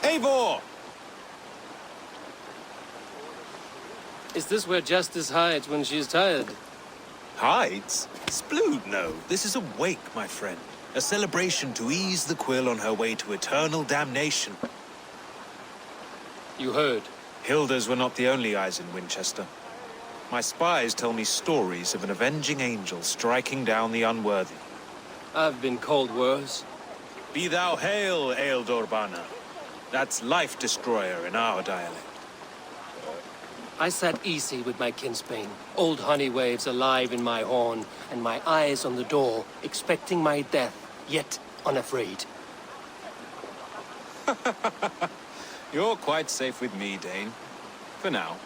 Eivor! Is this where Justice hides when she's tired? Hides? Splood, no. This is a wake, my friend. A celebration to ease the quill on her way to eternal damnation. You heard. Hilda's were not the only eyes in Winchester. My spies tell me stories of an avenging angel striking down the unworthy. I've been called worse. Be thou hail, Ealdor. That's Life Destroyer in our dialect. I sat easy with my kinsbane, old honey waves alive in my horn, and my eyes on the door, expecting my death, yet unafraid. You're quite safe with me, Dane. For now.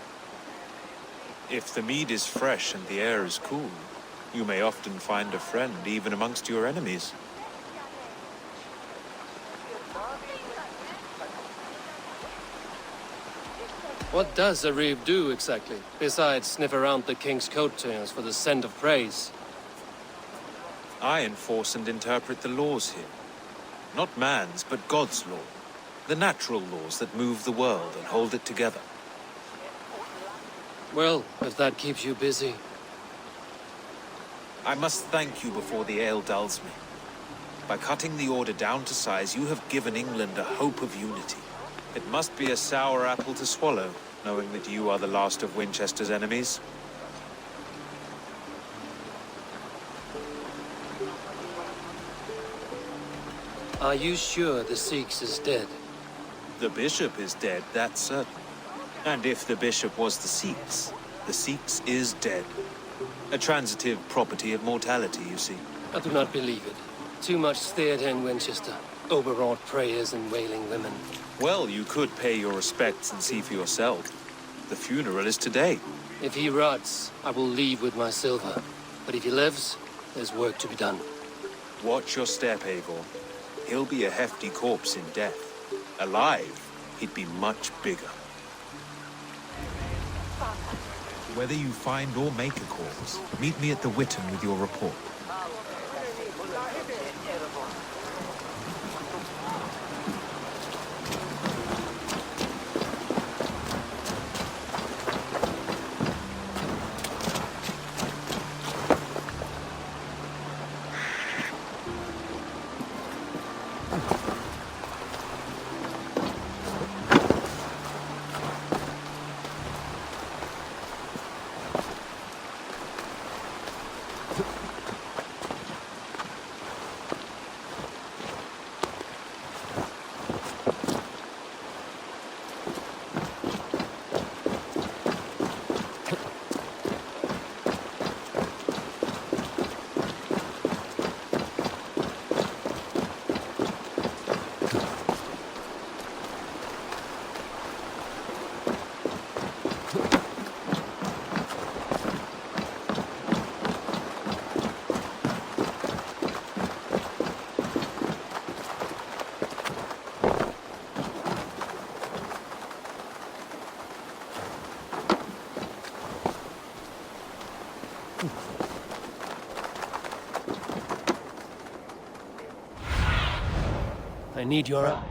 If the mead is fresh and the air is cool, you may often find a friend even amongst your enemies. What does a reeve do exactly, besides sniff around the king's coattails for the scent of praise? I enforce and interpret the laws here. Not man's, but God's law. The natural laws that move the world and hold it together. Well, if that keeps you busy. I must thank you before the ale dulls me. By cutting the order down to size, you have given England a hope of unity. It must be a sour apple to swallow, knowing that you are the last of Winchester's enemies. Are you sure the Seax is dead? The bishop is dead, that's certain. And if the bishop was the Seax is dead. A transitive property of mortality, you see. I do not believe it. Too much theatre in Winchester. Overwrought prayers and wailing women. Well, you could pay your respects and see for yourself. The funeral is today. If he rots, I will leave with my silver. But if he lives, there's work to be done. Watch your step, Eivor. He'll be a hefty corpse in death. Alive, he'd be much bigger. Whether you find or make a corpse, meet me at the Witten with your report. I need your eyes.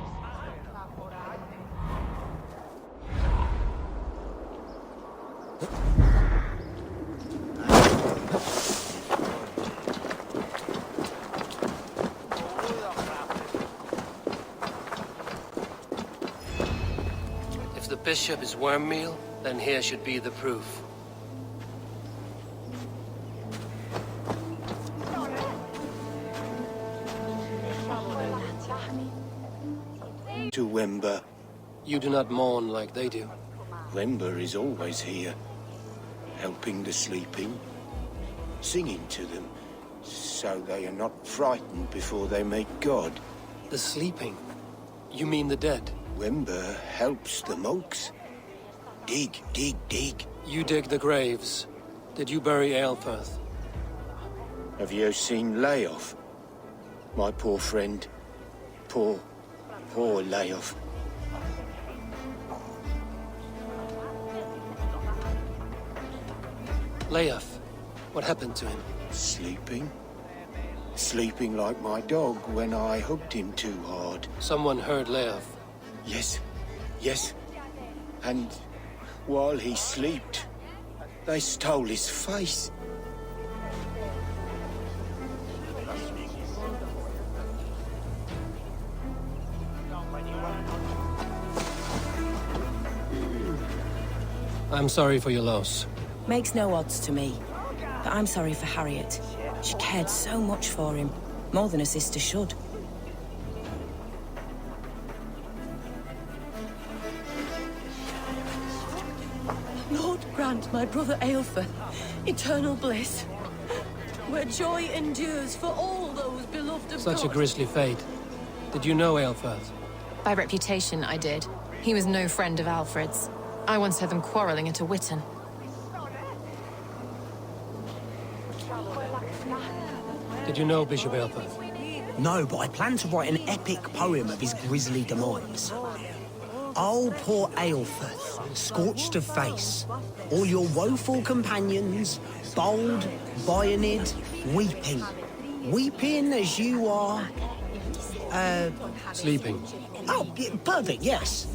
If the bishop is worm meal, then here should be the proof. To Wember. You do not mourn like they do. Wember is always here, helping the sleeping, singing to them, so they are not frightened before they meet God. The sleeping? You mean the dead? Wember helps the monks. Dig, dig, dig. You dig the graves. Did you bury Aelfirth? Have you seen Layoff? My poor friend. Poor Layoff. Leof, what happened to him? Sleeping? sleeping like my dog when I hugged him too hard. Someone heard Leof. Yes, yes. And while he slept, they stole his face. I'm sorry for your loss. Makes no odds to me. But I'm sorry for Harriet. She cared so much for him. More than a sister should. Lord grant my brother Aelfir eternal bliss, where joy endures for all those beloved of God. Such a grisly fate. Did you know Aelfirth? By reputation, I did. He was no friend of Alfred's. I once heard them quarreling at a Witten. Did you know Bishop Aelfirth? No, but I plan to write an epic poem of his grisly demise. Oh, poor Aelfirth, scorched of face. All your woeful companions, bold, Bionid, weeping. Weeping as you are... Sleeping. Oh, perfect, yes.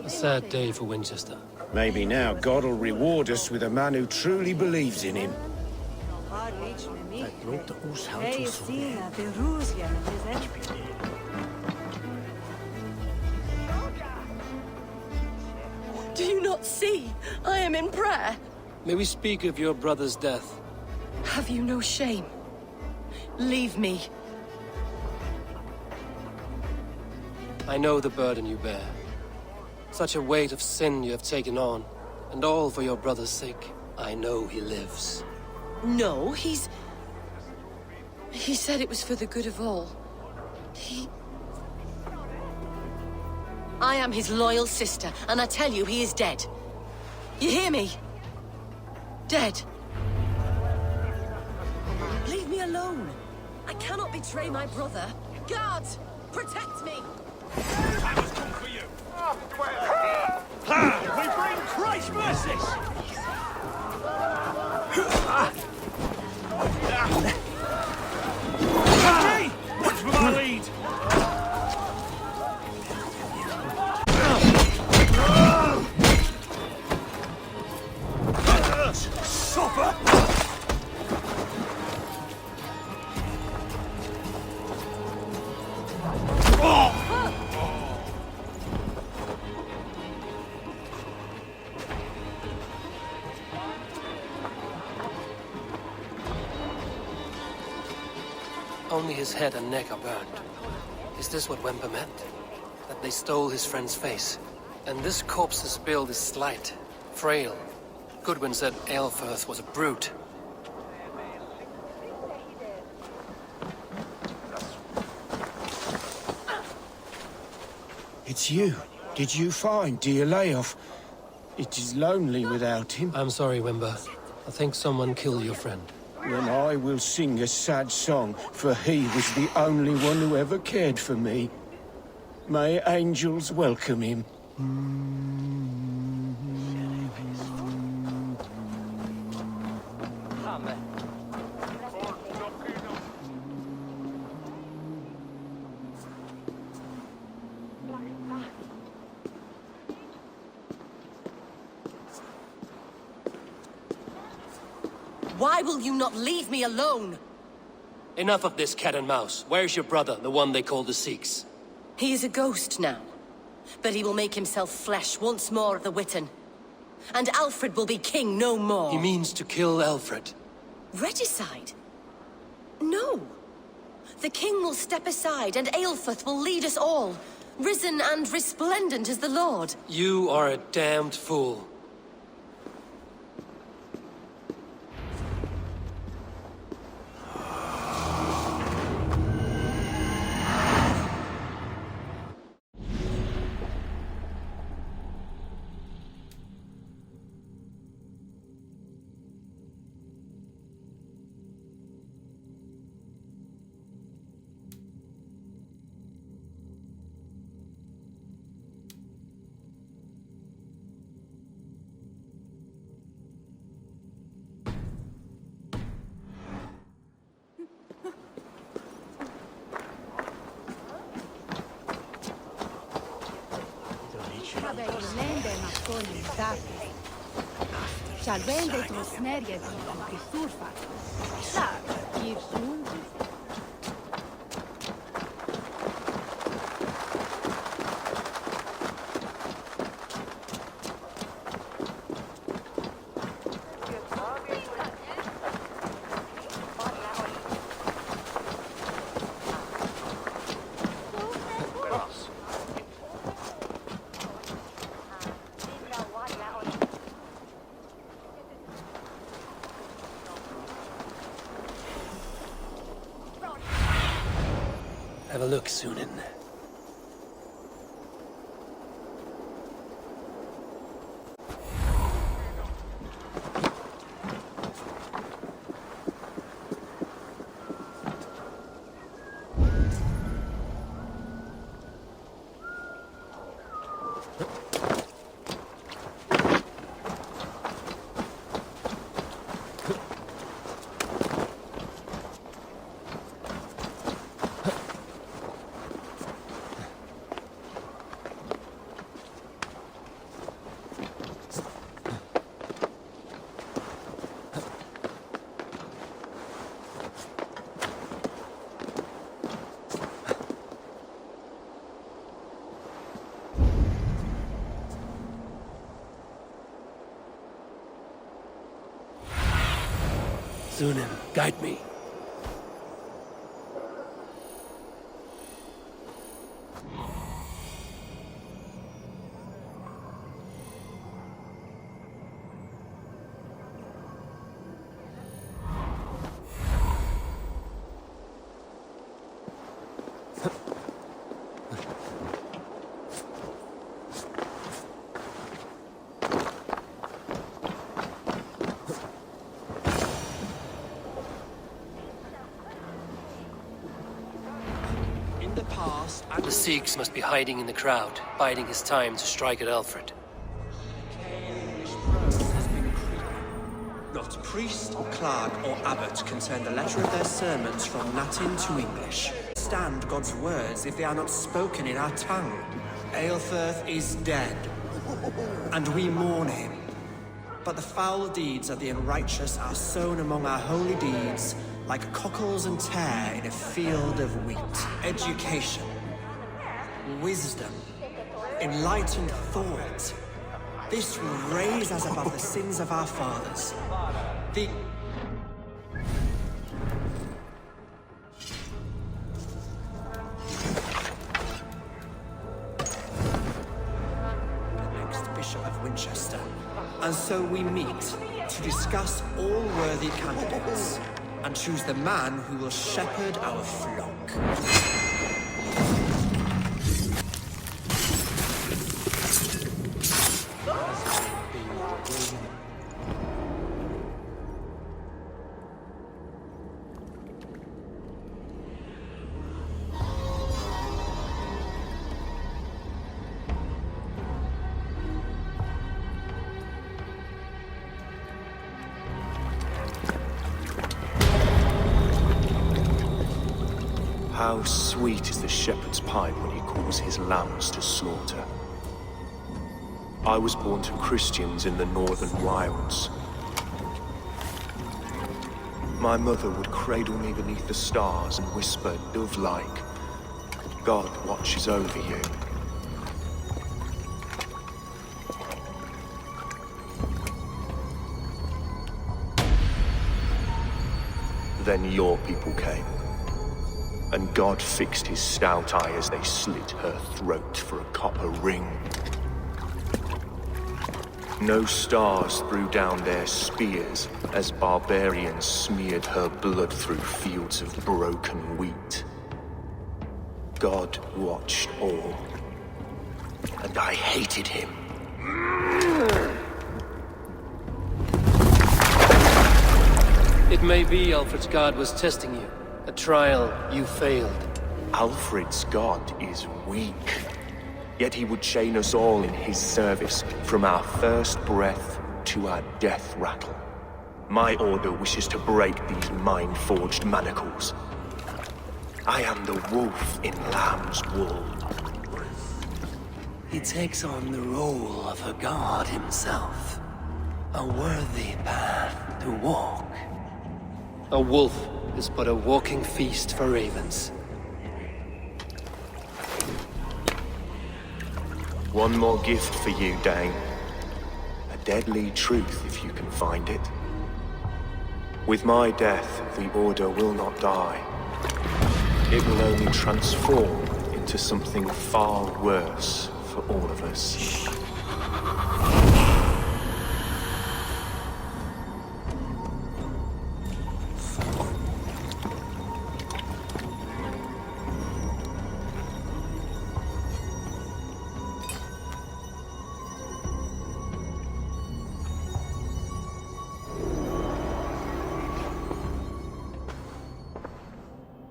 A sad day for Winchester. Maybe now God will reward us with a man who truly believes in him. Do you not see? I am in prayer. May we speak of your brother's death? Have you no shame? Leave me. I know the burden you bear. Such a weight of sin you have taken on, and all for your brother's sake. I know he lives. No, He said it was for the good of all. I am his loyal sister, and I tell you he is dead. You hear me? Dead. Leave me alone. I cannot betray my brother. Guards, protect me. We bring Christ mercy! Hey! Watch for my lead! Suffer! Only his head and neck are burned. Is this what Wemper meant? That they stole his friend's face? And this corpse's build is slight, frail. Goodwin said Aelfirth was a brute. It's you. Did you find dear Leof? It is lonely without him. I'm sorry, Wember. I think someone killed your friend. Then I will sing a sad song, for he was the only one who ever cared for me. May angels welcome him. Why will you not leave me alone? Enough of this cat and mouse. Where's your brother, the one they call the Seax? He is a ghost now. But he will make himself flesh once more at the Witten. And Alfred will be king no more. He means to kill Alfred. Regicide? No. The king will step aside and Aelfirth will lead us all, risen and resplendent as the Lord. You are a damned fool. Have a look, Sunan. Sunan, guide me. The Seax must be hiding in the crowd, biding his time to strike at Alfred. Not priest, clerk, or abbot can turn the letter of their sermons from Latin to English. Stand God's words if they are not spoken in our tongue. Aelfirth is dead, and we mourn him. But the foul deeds of the unrighteous are sown among our holy deeds, like cockles and tare in a field of wheat. Education, wisdom, enlightened thought. This will raise us above the sins of our fathers. The next Bishop of Winchester. And so we meet to discuss all worthy candidates and choose the man who will shepherd our flock. How sweet is the shepherd's pipe when he calls his lambs to slaughter. I was born to Christians in the northern wilds. My mother would cradle me beneath the stars and whisper, dove-like, God watches over you. Then your people came. And God fixed his stout eye as they slit her throat for a copper ring. No stars threw down their spears as barbarians smeared her blood through fields of broken wheat. God watched all, and I hated him. It may be Alfred's God was testing you. A trial you failed. Alfred's God is weak. Yet he would chain us all in his service, from our first breath to our death rattle. My order wishes to break these mind-forged manacles. I am the wolf in lamb's wool. He takes on the role of a god himself. A worthy path to walk. A wolf is but a walking feast for ravens. One more gift for you, Dane. A deadly truth, if you can find it. With my death, the Order will not die. It will only transform into something far worse for all of us.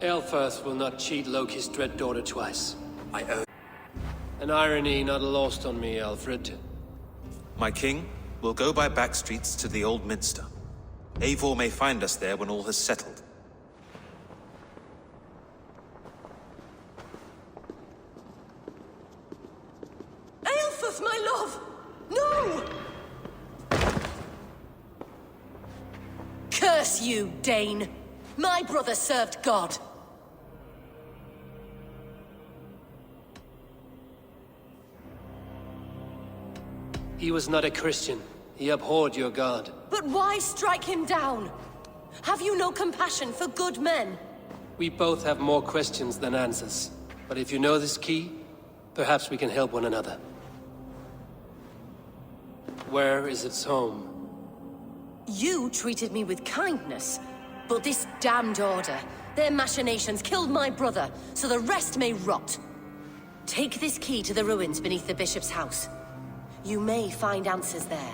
Aelfirth will not cheat Loki's dread daughter twice. I owe. An irony not lost on me, Alfred. My king, we'll go by back streets to the Old Minster. Eivor may find us there when all has settled. Aelfirth, my love! No! Curse you, Dane! My brother served God. He was not a Christian. He abhorred your god. But why strike him down? Have you no compassion for good men? We both have more questions than answers. But if you know this key, perhaps we can help one another. Where is its home? You treated me with kindness, but this damned Order, their machinations killed my brother, so the rest may rot. Take this key to the ruins beneath the Bishop's house. You may find answers there.